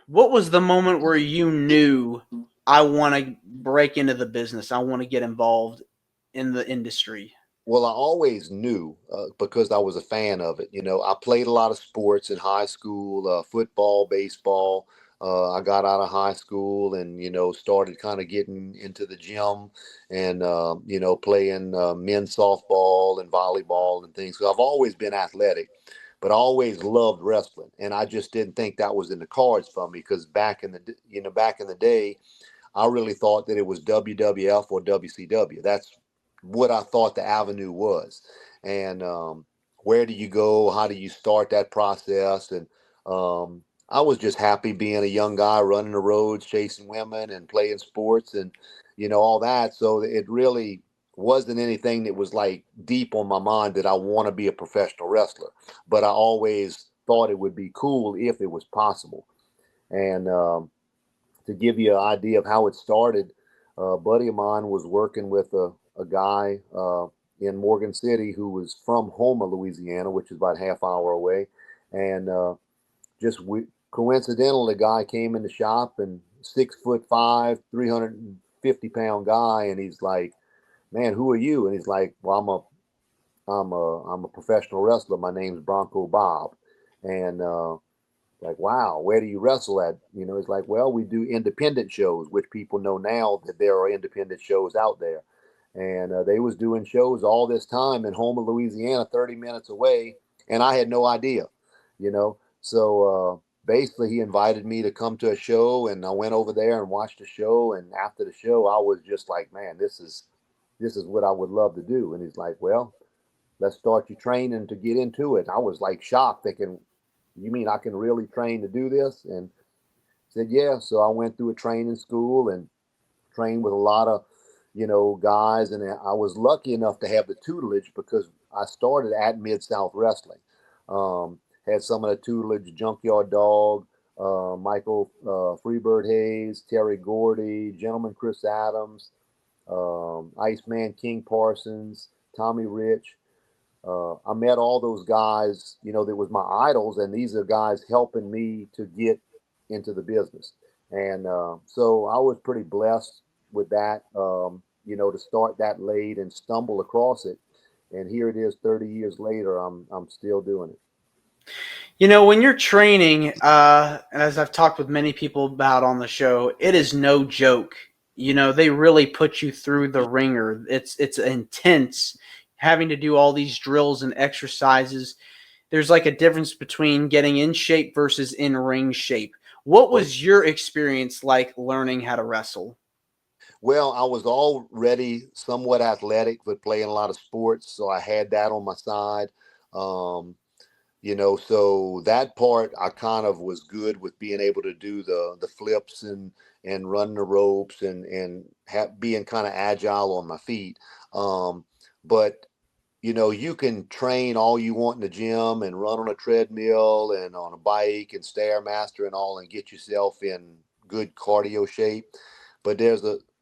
What was the moment where you knew I want to break into the business? I want to get involved in the industry. Well, I always knew because I was a fan of it. I played a lot of sports in high school, football, baseball. I got out of high school and, started kind of getting into the gym and, playing men's softball and volleyball and things. So I've always been athletic, but I always loved wrestling. And I just didn't think that was in the cards for me because back in the day, I really thought that it was WWF or WCW. That's what I thought the avenue was. And where do you go? How do you start that process? And I was just happy being a young guy running the roads, chasing women and playing sports and, all that. So it really wasn't anything that was like deep on my mind that I want to be a professional wrestler. But I always thought it would be cool if it was possible. And to give you an idea of how it started, a buddy of mine was working with a guy in Morgan City who was from Houma, Louisiana, which is about a half hour away. And just coincidental, the guy came in the shop and 6'5", 350-pound guy. And he's like, man, who are you? And he's like, well, I'm a professional wrestler. My name's Bronco Bob. And like, wow, where do you wrestle at? It's like, well, we do independent shows, which people know now that there are independent shows out there. And they was doing shows all this time in Houma, Louisiana, 30 minutes away, and I had no idea, you know. So basically, he invited me to come to a show, and I went over there and watched the show. And after the show, I was just like, man, this is what I would love to do. And he's like, well, let's start you training to get into it. I was like shocked, thinking, you mean I can really train to do this? And said, yeah. So I went through a training school and trained with a lot of, guys. And I was lucky enough to have the tutelage because I started at Mid South Wrestling. Had some of the tutelage, Junkyard Dog, Michael Freebird Hayes, Terry Gordy, Gentleman Chris Adams, Iceman King Parsons, Tommy Rich. I met all those guys, that was my idols, and these are guys helping me to get into the business. And so I was pretty blessed with that, to start that late and stumble across it. And here it is, 30 years later, I'm still doing it. When you're training, and as I've talked with many people about on the show, it is no joke. They really put you through the ringer. It's intense having to do all these drills and exercises. There's like a difference between getting in shape versus in ring shape. What Well, was your experience like learning how to wrestle? well, I was already somewhat athletic, but playing a lot of sports, so I had that on my side. Um, so that part I kind of was good with being able to do the flips and run the ropes and being kind of agile on my feet. But you can train all you want in the gym and run on a treadmill and on a bike and stairmaster and all and get yourself in good cardio shape. But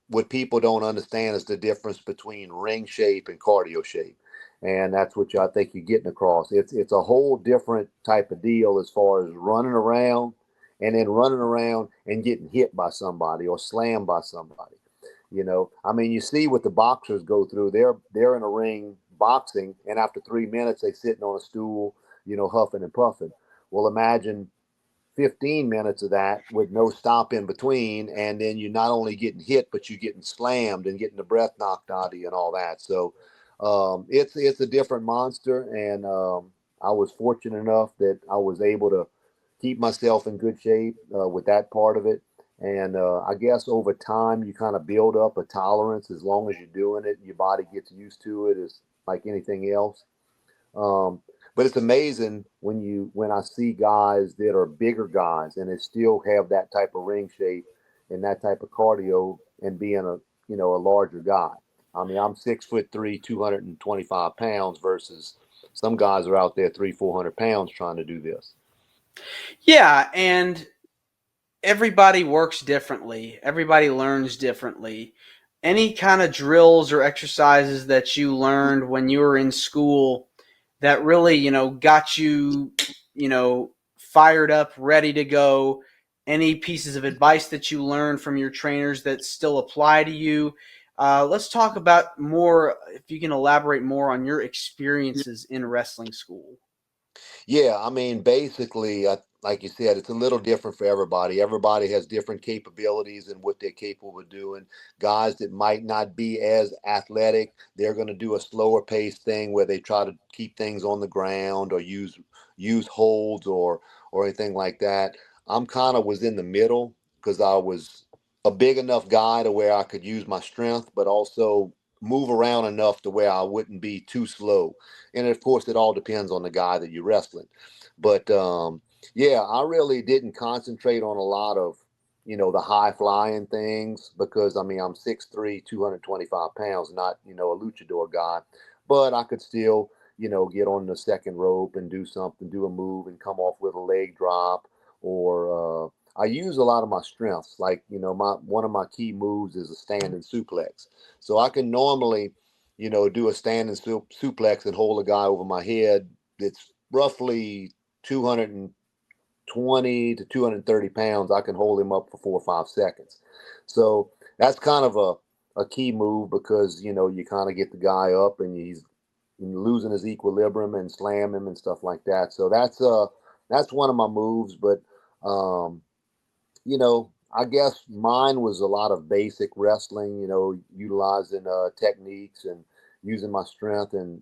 what people don't understand is the difference between ring shape and cardio shape. And that's what I think you're getting across. It's a whole different type of deal as far as running around and then running around and getting hit by somebody or slammed by somebody. I mean, you see what the boxers go through. They're in a ring boxing, and after 3 minutes, they sitting on a stool, huffing and puffing. Well, imagine 15 minutes of that with no stop in between, and then you're not only getting hit, but you're getting slammed and getting the breath knocked out of you and all that. So it's a different monster, and I was fortunate enough that I was able to keep myself in good shape with that part of it. And I guess over time you kind of build up a tolerance as long as you're doing it. Your body gets used to it, as like anything else. Um, but it's amazing when I see guys that are bigger guys and they still have that type of ring shape and that type of cardio and being a larger guy. I mean, I'm 6'3", 225 pounds versus some guys are out there 300-400 pounds trying to do this. Yeah, and everybody works differently. Everybody learns differently. Any kind of drills or exercises that you learned when you were in school that really, got you, fired up, ready to go. any pieces of advice that you learned from your trainers that still apply to you. Let's talk about more, if you can elaborate more on your experiences in wrestling school. Yeah, I mean, basically, like you said, it's a little different for everybody. Everybody has different capabilities and what they're capable of doing. Guys that might not be as athletic, they're going to do a slower pace thing where they try to keep things on the ground or use holds or anything like that. I'm kind of was in the middle because I was a big enough guy to where I could use my strength, but also move around enough to where I wouldn't be too slow. And of course, it all depends on the guy that you're wrestling. But yeah, I really didn't concentrate on a lot of, the high flying things because I mean, I'm 6'3", 225 pounds, not, a luchador guy, but I could still, get on the second rope and do something, do a move and come off with a leg drop or, I use a lot of my strengths. Like, my one of my key moves is a standing suplex. So I can normally, do a standing suplex and hold a guy over my head that's roughly 220 to 230 pounds. I can hold him up for 4 or 5 seconds. So that's kind of a key move because, you kind of get the guy up and he's losing his equilibrium and slam him and stuff like that. So that's one of my moves. But um, I guess mine was a lot of basic wrestling, utilizing techniques and using my strength and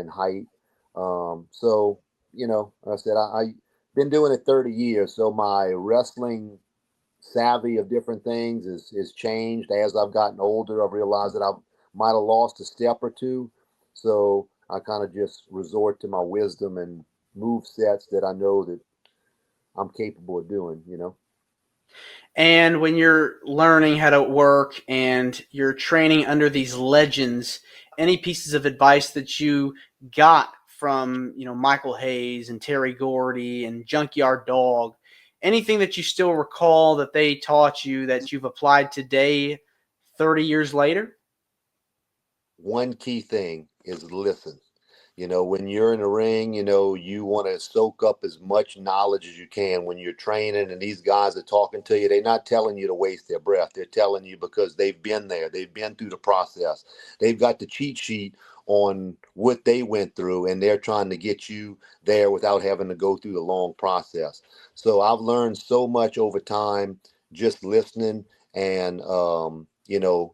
height. So, like I said, I been doing it 30 years. So my wrestling savvy of different things is changed as I've gotten older. I've realized that I might have lost a step or two. So I kind of just resort to my wisdom and move sets that I know that I'm capable of doing. And when you're learning how to work and you're training under these legends, any pieces of advice that you got from, Michael Hayes and Terry Gordy and Junkyard Dog, anything that you still recall that they taught you that you've applied today 30 years later? One key thing is listen. When you're in the ring, you want to soak up as much knowledge as you can when you're training and these guys are talking to you. They're not telling you to waste their breath. They're telling you because they've been there. They've been through the process. They've got the cheat sheet on what they went through and they're trying to get you there without having to go through the long process. So I've learned so much over time just listening and,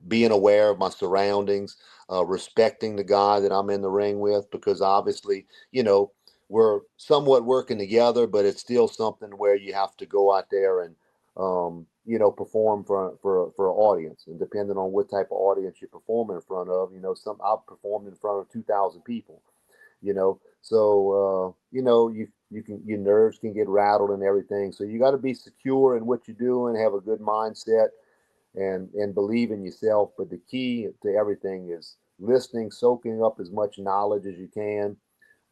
being aware of my surroundings, respecting the guy that I'm in the ring with, because obviously, we're somewhat working together, but it's still something where you have to go out there and, perform for an audience. And depending on what type of audience you're performing in front of, I've performed in front of 2,000 people, so, you can, your nerves can get rattled and everything. So you got to be secure in what you do and have a good mindset and believe in yourself. But the key to everything is listening, soaking up as much knowledge as you can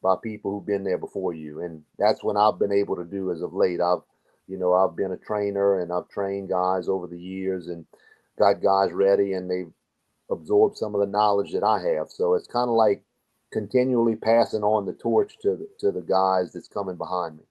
by people who've been there before you. And that's what I've been able to do as of late. I've been a trainer and I've trained guys over the years and got guys ready and they've absorbed some of the knowledge that I have. So it's kind of like continually passing on the torch to the guys that's coming behind me.